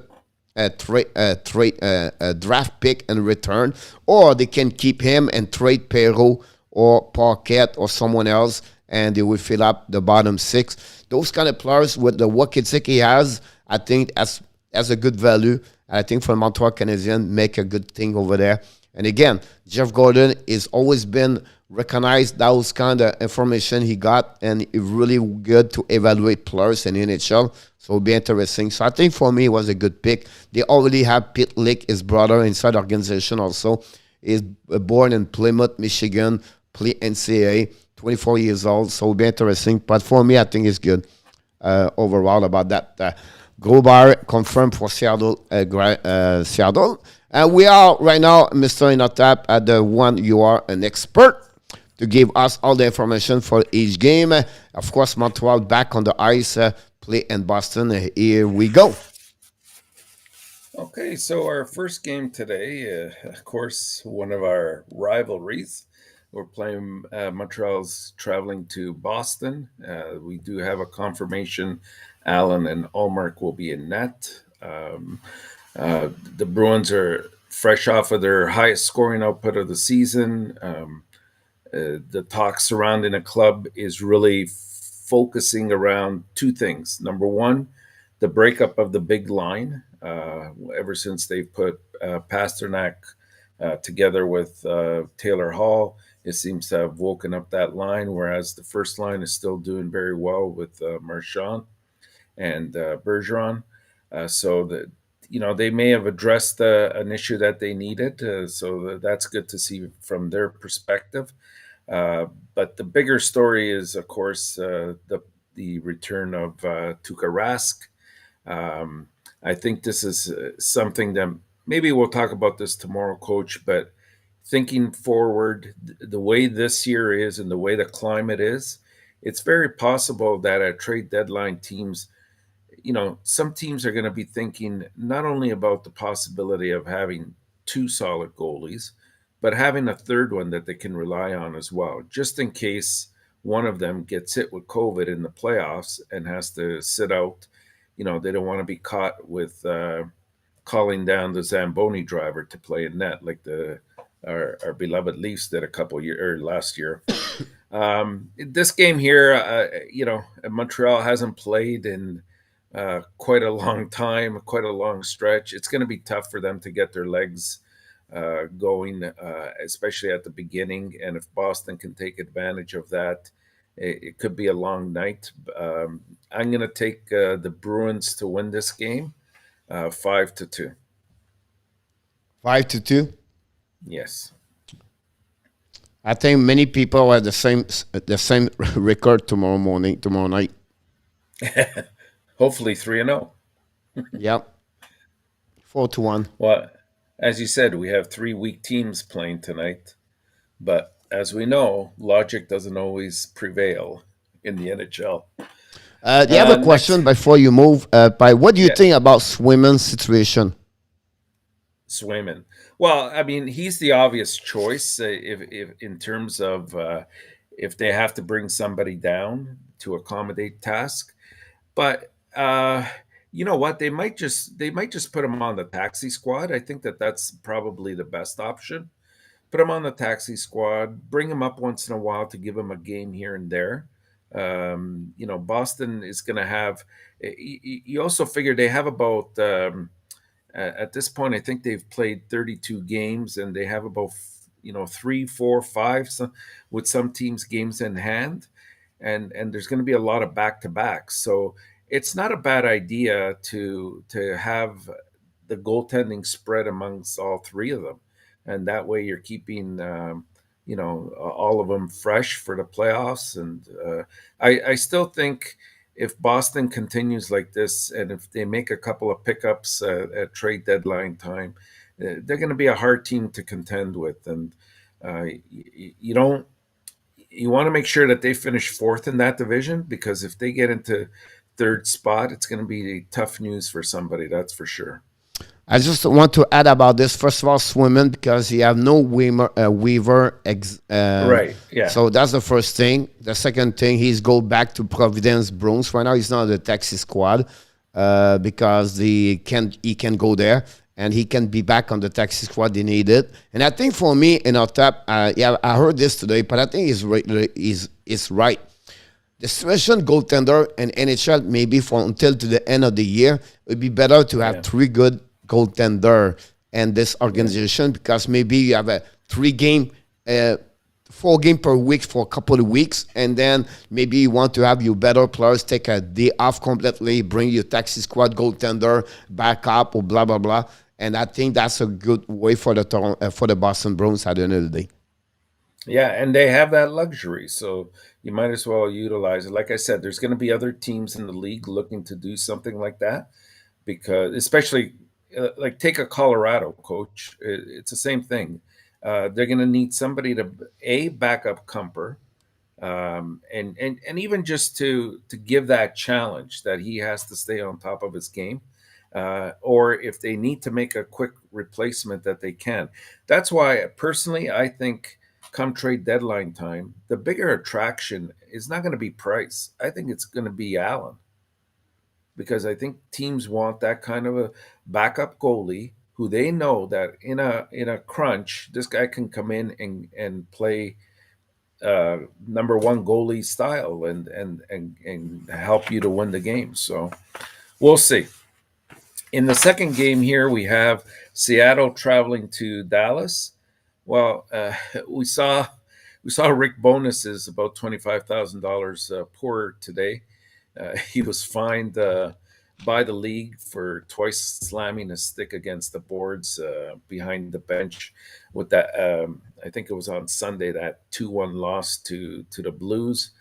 draft pick in return, or they can keep him and trade Perrault or Paquette or someone else, and they will fill up the bottom 6. Those kind of players with the work ethic he has, I think as a good value. I think for Montreal Canadiens make a good thing over there. And again, Jeff Gordon is always been recognized those kind of information he got, and it's really good to evaluate players in NHL. So it'll be interesting. So I think for me, it was a good pick. They already have Pete Lick, his brother, inside the organization also. He's born in Plymouth, Michigan, play NCAA, 24 years old. So it'll be interesting. But for me, I think it's good overall about that. Grobauer confirmed for Seattle. Seattle. We are right now, Mr. ENORTAP, at the one you are an expert to give us all the information for each game. Of course, Montreal back on the ice, play in Boston. Here we go. Okay, so our first game today, of course, one of our rivalries we're playing. Montreal's traveling to Boston. We do have a confirmation. Allen and Allmark will be in net. The Bruins are fresh off of their highest scoring output of the season. The talk surrounding a club is really focusing around two things. Number one, the breakup of the big line. Ever since they've put Pasternak together with Taylor Hall, it seems to have woken up that line, whereas the first line is still doing very well with Marchand and Bergeron. So that they may have addressed an issue that they needed. So that's good to see from their perspective. But the bigger story is, of course, the return of Tuukka Rask. I think this is something that maybe we'll talk about this tomorrow, Coach. But thinking forward, the way this year is and the way the climate is, it's very possible that at trade deadline teams, some teams are going to be thinking not only about the possibility of having two solid goalies, but having a third one that they can rely on as well, just in case one of them gets hit with COVID in the playoffs and has to sit out. They don't want to be caught with calling down the Zamboni driver to play in net like our beloved Leafs did last year. This game here, Montreal hasn't played in quite a long time, quite a long stretch. It's going to be tough for them to get their legs going, especially at the beginning. And if Boston can take advantage of that, it could be a long night. I'm going to take the Bruins to win this game, 5-2. 5-2. Yes. I think many people have the same record tomorrow night. Hopefully 3-0. Yep. 4-1. Well, as you said, we have 3 weak teams playing tonight, but as we know, logic doesn't always prevail in the NHL. Do you have a question before you move? What do you think about Swayman's situation? Swayman. Well, I mean, he's the obvious choice if in terms of if they have to bring somebody down to accommodate task. But you know what? They might just put him on the taxi squad. I think that's probably the best option. Put him on the taxi squad. Bring him up once in a while to give him a game here and there. Boston is going to have. You also figure they have about. At this point, I think they've played 32 games, and they have about 3, 4, 5 with some teams games in hand, and there's going to be a lot of back to backs. So it's not a bad idea to have the goaltending spread amongst all 3 of them, and that way you're keeping all of them fresh for the playoffs. And I still think, if Boston continues like this, and if they make a couple of pickups at trade deadline time, they're going to be a hard team to contend with. And you want to make sure that they finish 4th in that division, because if they get into 3rd spot, it's going to be tough news for somebody, that's for sure. I just want to add about this. First of all, Swayman, because he have no waiver. Right, yeah. So that's the first thing. The second thing, he's go back to Providence Bruins. Right now, he's not on the taxi squad because he can go there, and he can be back on the taxi squad they need it. And I think for me, ENORTAP, I heard this today, but I think he's right. The situation goaltender in NHL, maybe until to the end of the year, it would be better to have 3 good goaltender and this organization, because maybe you have a 4 game per week for a couple of weeks, and then maybe you want to have your better players take a day off completely, bring your taxi squad goaltender back up, or blah blah blah. And I think that's a good way for the Boston Bruins at the end of the day. Yeah, and they have that luxury, so you might as well utilize it. Like I said, there's going to be other teams in the league looking to do something like that, because especially like take a Colorado, Coach. It's the same thing. They're going to need somebody to back up Kumper, and even just to give that challenge that he has to stay on top of his game, or if they need to make a quick replacement, that they can. That's why personally I think come trade deadline time, the bigger attraction is not going to be Price. I think it's going to be Allen, because I think teams want that kind of a backup goalie who they know that in a crunch, this guy can come in and play number one goalie style and help you to win the game. So we'll see. In the second game here, we have Seattle traveling to Dallas. Well, we saw Rick Bowness is about $25,000 poorer today. He was fined by the league for twice slamming a stick against the boards behind the bench with that. I think it was on Sunday, that 2-1 loss to the Blues,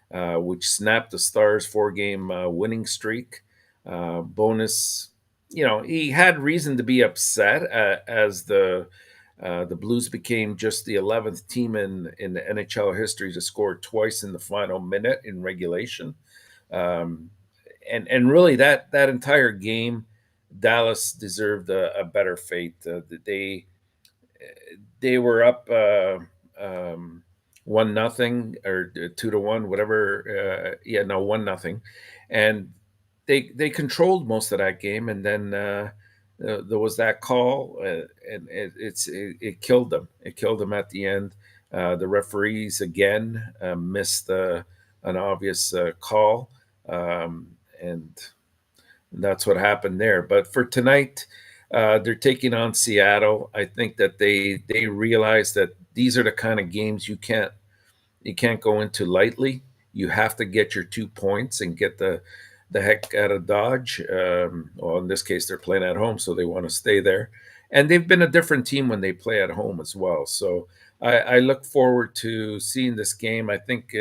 which snapped the Stars' 4-game winning streak. Bonus, he had reason to be upset as the Blues became just the 11th team in the NHL history to score twice in the final minute in regulation. And really that entire game, Dallas deserved a better fate. They were up 1-0 or 2-1, whatever. 1-0, and they controlled most of that game, and then there was that call, and it killed them. It killed them at the end. The referees again missed an obvious call. And that's what happened there. But for tonight, they're taking on Seattle. I think that they realize that these are the kind of games you can't go into lightly. You have to get your 2 points and get the heck out of Dodge. Well, in this case, they're playing at home, so they want to stay there. And they've been a different team when they play at home as well. So I look forward to seeing this game. I think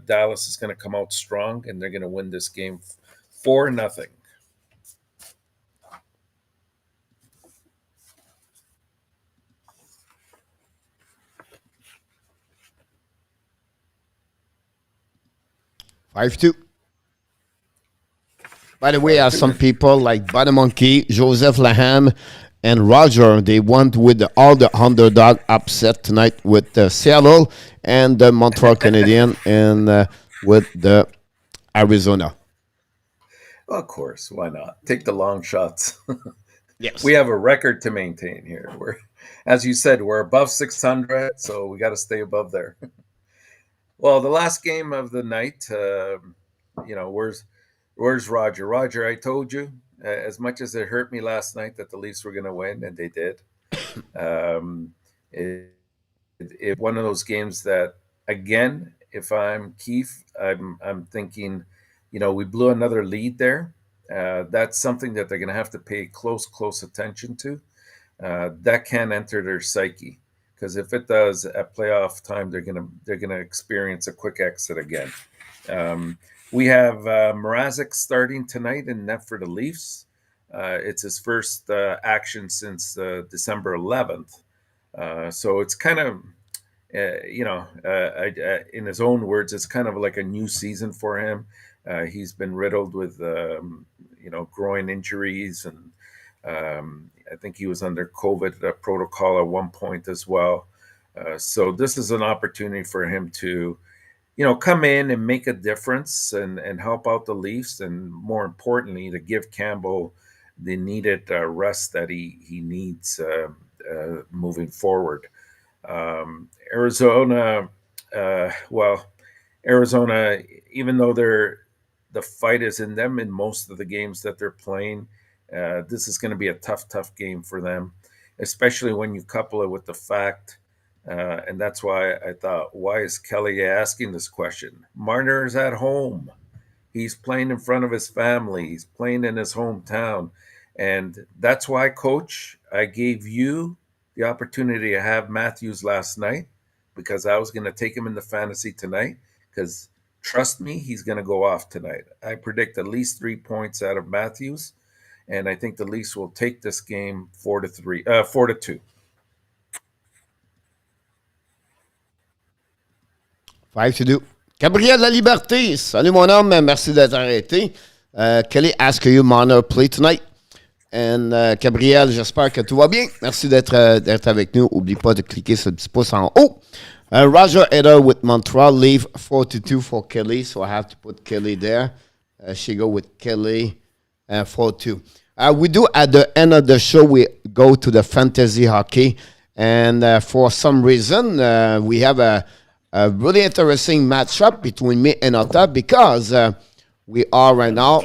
Dallas is going to come out strong, and they're going to win this game 4-0. Five two. By the way, some people like Buddy Monkey, Joseph Laham, and Roger, they went with all the underdog upset tonight with Seattle and the Montreal Canadiens and with the Arizona. Of course, why not? Take the long shots. Yes. We have a record to maintain here. As you said, we're above 600, so we got to stay above there. Well, the last game of the night, where's Roger? Roger, I told you, as much as it hurt me last night that the Leafs were going to win, and they did. It one of those games that, again, if I'm Keith, I'm thinking, we blew another lead there. That's something that they're going to have to pay close attention to. That can enter their psyche, because if it does at playoff time, they're gonna experience a quick exit again. We have Mrazek starting tonight in net for the Leafs. It's his first action since December 11th. So it's kind of, in his own words, it's kind of like a new season for him. He's been riddled with, groin injuries, and I think he was under COVID protocol at one point as well. So this is an opportunity for him to, come in and make a difference and help out the Leafs, and more importantly, to give Campbell the needed rest that he needs moving forward. Arizona, Arizona, even though the fight is in them in most of the games that they're playing, this is going to be a tough game for them, especially when you couple it with the fact, and that's why I thought, why is Kelly asking this question? Marner is at home. He's playing in front of his family. He's playing in his hometown. And that's why, Coach, I gave you the opportunity to have Matthews last night, because I was going to take him in the fantasy tonight, because trust me, he's going to go off tonight. I predict at least 3 points out of Matthews, and I think the Leafs will take this game 4-2. 5-2. Gabriel La Liberté. Salut mon homme, merci d'être arrêté. Kelly, ask you Marner play tonight? And Gabriel, j'espère que tout va bien. Merci d'être avec nous. N'oublie pas de cliquer sur le petit pouce en haut. Roger Eder with Montreal leave 4-2 for Kelly, so I have to put Kelly there. She go with Kelly 4-2. We do at the end of the show, we go to the fantasy hockey. And for some reason, we have a really interesting matchup between me and ENORTAP because we are right now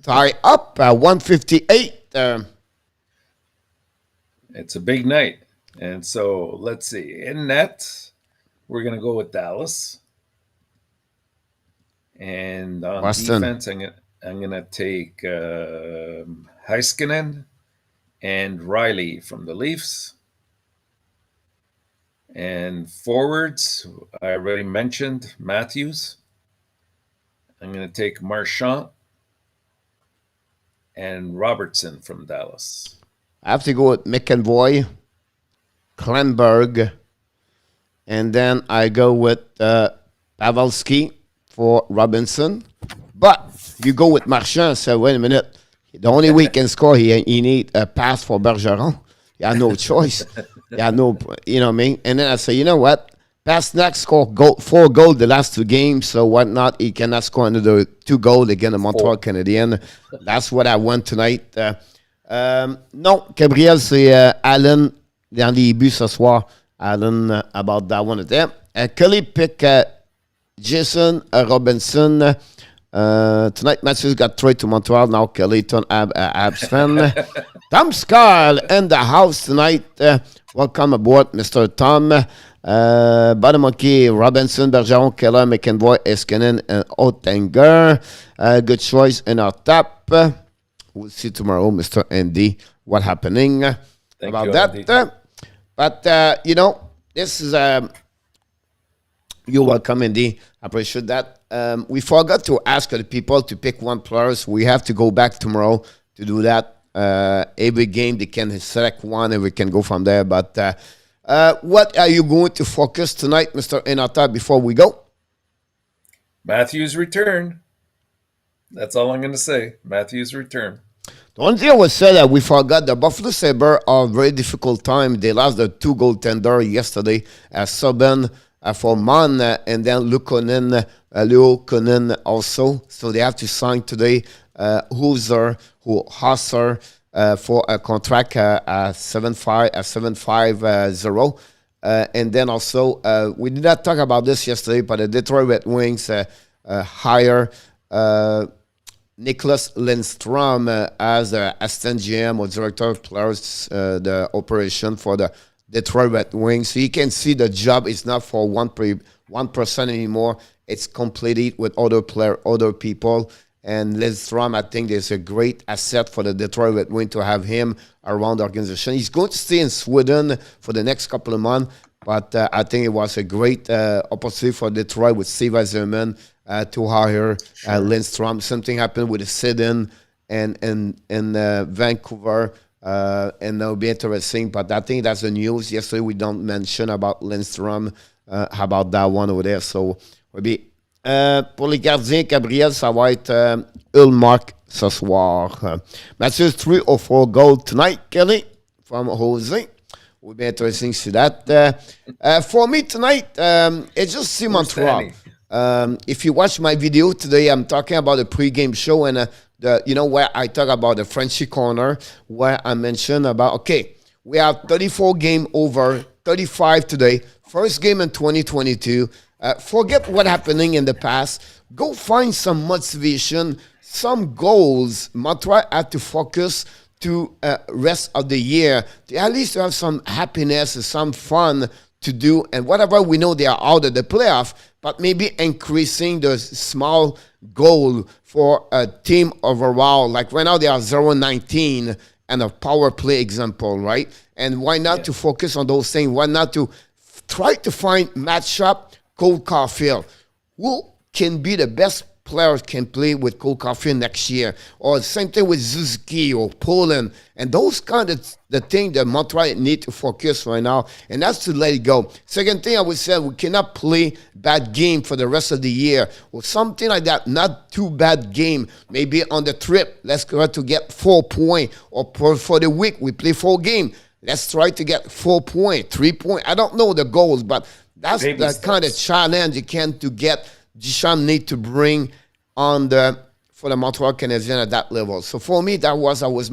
tied up at 158. It's a big night. And so let's see. In net, we're going to go with Dallas. And on Boston. defense, I'm gonna take Heiskanen and Riley from the Leafs. And forwards, I already mentioned Matthews. I'm going to take Marchand and Robertson from Dallas. I have to go with McAvoy, Klenberg, and then I go with Pavelski for Robinson. But you go with Marchand, so wait a minute. The only way he can score, he need a pass for Bergeron. He had no choice. He had no, you know what I mean? And then I say, you know what? Pasternak scored 4 goals the last 2 games, so why not? He cannot score another 2 goals against the Montreal Canadiens. That's what I want tonight. Non, Gabriel, c'est Allen dans les buts ce soir. Allen, about that one of them. Kelly pick Jason Robinson. Tonight, Matthews got traded to Montreal. Now Kelly turn Abs fan. Tom Scarl in the house tonight. Welcome aboard, Mr. Tom. Badamoki, Robinson, Bergeron, Keller, McAvoy, Eskinen, and Oettinger. Good choice in our top. We'll see tomorrow, Mr. Andy, what happening about that. But, you know, this is... you're welcome, Andy. I appreciate that. We forgot to ask the people to pick one player, so we have to go back tomorrow to do that. Every game, they can select one, and we can go from there. But what are you going to focus tonight, Mr. ENORTAP, before we go? Matthews' return. That's all I'm going to say. Matthews' return. The only thing I would say that we forgot the Buffalo Sabres are a very difficult time. They lost the 2 goaltender yesterday. Subban for Mon and then Leo Konen also. So they have to sign today Husser for a contract at 7.50. And then also, we did not talk about this yesterday, but the Detroit Red Wings hire Nicholas Lindstrom as the assistant GM or director of players, the operation for the Detroit Red Wings. So you can see the job is not for one person anymore. It's completed with other people. And Lindstrom, I think there's a great asset for the Detroit Red Wings to have him around the organization. He's going to stay in Sweden for the next couple of months, but I think it was a great opportunity for Detroit with Steve Eiserman to hire Lindstrom. Something happened with the sit-in in Vancouver, and it'll be interesting. But I think that's the news. Yesterday we don't mention about Lindstrom, about that one over there. So we'll be... pour les gardiens, Gabriel, ça va être Ulmark ce soir. Matthews 3 or 4 goals tonight, Kelly, from Jose. Will be interesting to see that. For me tonight, it's just see Montreal. If you watch my video today, I'm talking about the pregame show and where I talk about the Frenchy Corner, where I mentioned about, okay, we have 34 game over, 35 today, first game in 2022. Forget what happening in the past. Go find some motivation, some goals. Montreal had to focus to rest of the year. At least to have some happiness and some fun to do. And whatever we know they are out of the playoff, but maybe increasing the small goal for a team overall. Like right now they are 0-19 and a power play example, right? And why not to focus on those things? Why not to try to find matchup Cole Caulfield, who can be the best players can play with Cole Caulfield next year, or same thing with Suzuki or Poland, and those kind of the thing that Montreal need to focus right now, and that's to let it go. Second thing I would say, we cannot play bad game for the rest of the year or something like that. Not too bad game. Maybe on the trip, let's try to get 4 points, or for the week we play 4 games. Let's try to get 4 points, 3 points. I don't know the goals, but that's the kind of challenge you can to get. Duchamp need to bring on for the Montreal Canadiens at that level. So for me, that was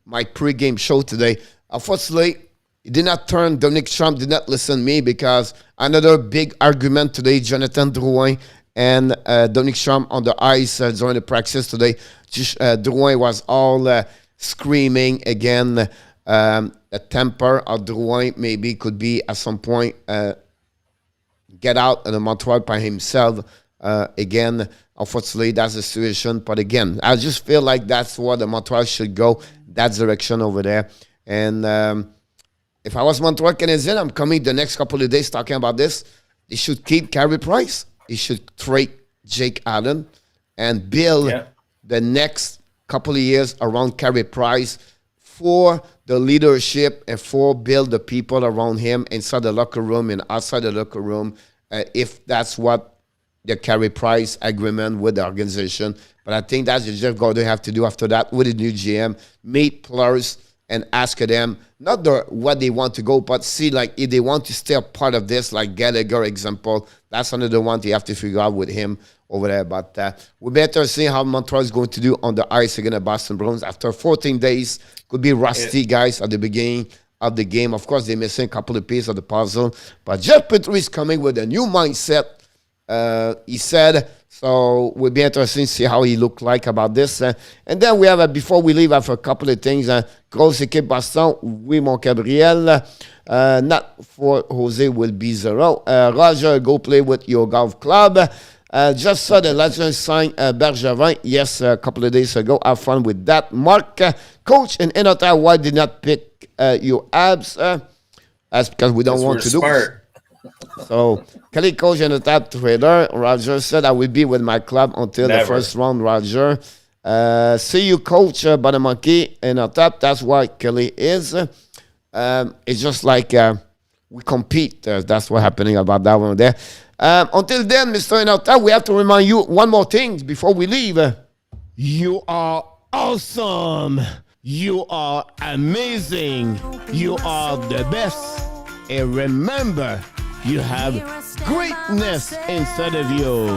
my pre-game show today. Unfortunately, it did not turn. Dominic Trump did not listen to me, because another big argument today, Jonathan Drouin and Dominic Trump on the ice during the practice today. Drouin was all screaming again. The temper of Drouin maybe could be at some point get out of the Montreal by himself. Again, unfortunately, that's the situation. But again, I just feel like that's where the Montreal should go, that direction over there. And if I was Montreal Canadiens, I'm coming the next couple of days talking about this. They should keep Carey Price. They should trade Jake Allen and build the next couple of years around Carey Price for the leadership and for build the people around him inside the locker room and outside the locker room, if that's what the Carey Price agreement with the organization. But I think that's what Jeff Gordon have to do after that with the new GM. Meet players and ask them, not what they want to go, but see like if they want to stay a part of this, like Gallagher example. That's another one they have to figure out with him over there. But we better see how Montreal is going to do on the ice against the Boston Bruins after 14 days. Could be rusty, guys, at the beginning of the game. Of course, they're missing a couple of pieces of the puzzle. But Jeff Petrie is coming with a new mindset. He said, so we'll be interested to see how he look like about this. And then we have, before we leave, I have a couple of things. Grosse équipe Boston, oui, mon Gabriel. Not for Jose will be 0. Roger, go play with your golf club. Just saw the legend sign Bergevin, yes, a couple of days ago. Have fun with that. Mark, coach in ENORTAP, why did not pick your abs? That's because we don't want to do. So, Kelly coach and the top trader, Roger said, I will be with my club until the first round, Roger. See you, coach, Banamonkey, and on top. That's why Kelly is. It's just like we compete. That's what's happening about that one there. Until then, Mr. ENORTAP, we have to remind you one more thing before we leave. You are awesome. You are amazing. You are the best. And remember, you have greatness inside of you.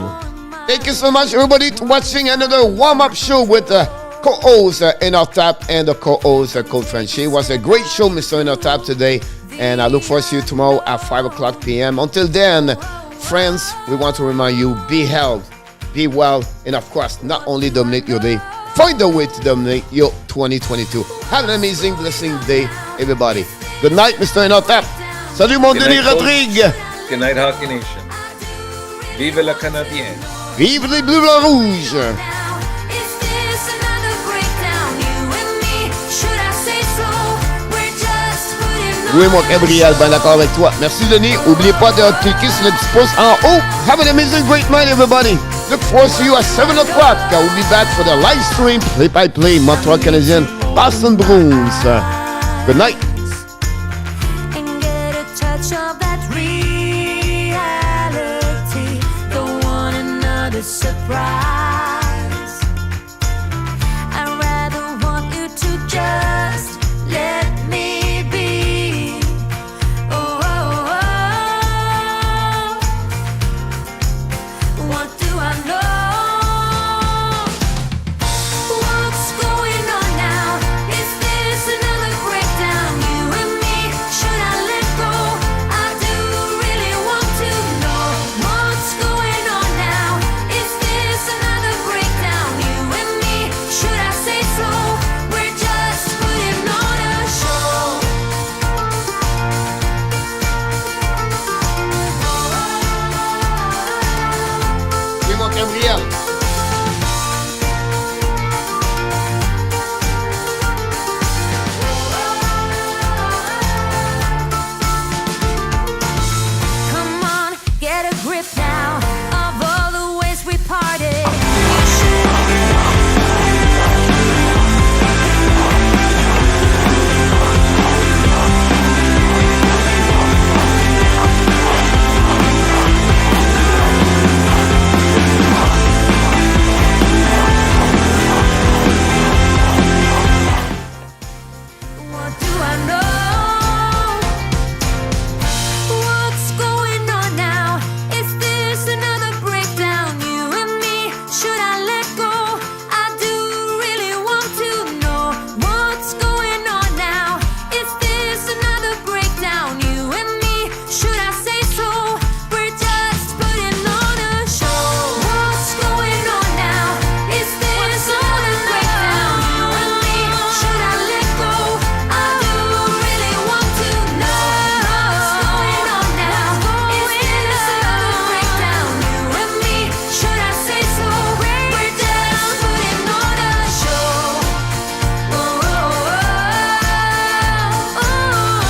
Thank you so much, everybody, for watching another warm-up show with the co-host ENORTAP and the co-host Coach Frenchie. It was a great show, Mr. ENORTAP, today, and I look forward to you tomorrow at 5 o'clock p.m. Until then, friends, we want to remind you, be healthy, be well, and of course, not only dominate your day, find a way to dominate your 2022. Have an amazing, blessing day, everybody. Good night, Mr. ENORTAP. Salut, mon Denis Rodrigue. Good night, Hockey Nation. Vive la Canadienne. Vive les Bleus Blancs Rouges. Oui, mon Gabriel, ben d'accord avec toi. Merci, Denis. N'oubliez pas de cliquer sur le petit pouce en haut. Have an amazing, great night, everybody. Look forward to you at 7 o'clock. I will be back for the live stream, play-by-play, Montreal Canadiens, Boston Bruins. Good night. Of that reality, the one another surprise.